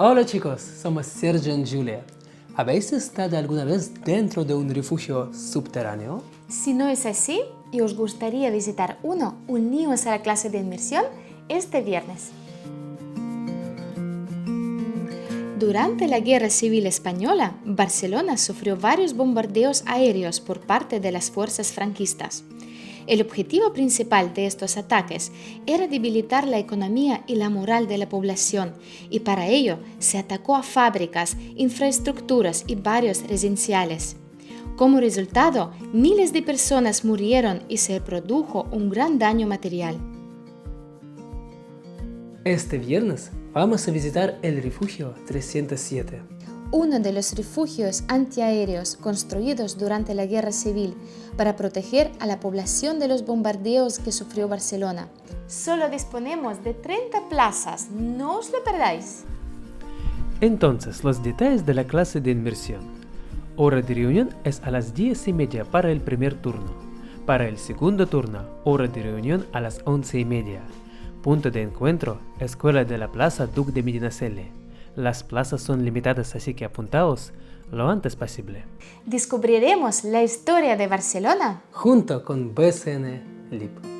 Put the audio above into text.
Hola chicos, somos Sergio y Julia. ¿Habéis estado alguna vez dentro de un refugio subterráneo? Si no es así y os gustaría visitar uno, uníos a la clase de inmersión este viernes. Durante la Guerra Civil Española, Barcelona sufrió varios bombardeos aéreos por parte de las fuerzas franquistas. El objetivo principal de estos ataques era debilitar la economía y la moral de la población, y para ello se atacó a fábricas, infraestructuras y barrios residenciales. Como resultado, miles de personas murieron y se produjo un gran daño material. Este viernes vamos a visitar el refugio 307. Uno de los refugios antiaéreos construidos durante la Guerra Civil para proteger a la población de los bombardeos que sufrió Barcelona. Solo disponemos de 30 plazas, no os lo perdáis. Entonces, los detalles de la clase de inmersión. Hora de reunión es a las 10:30 para el primer turno. Para el segundo turno, hora de reunión a las 11:30. Punto de encuentro, Escuela de la Plaza Duc de Medinaceli. Las plazas son limitadas, así que apuntaos lo antes posible. Descubriremos la historia de Barcelona Junto con BSN Lib.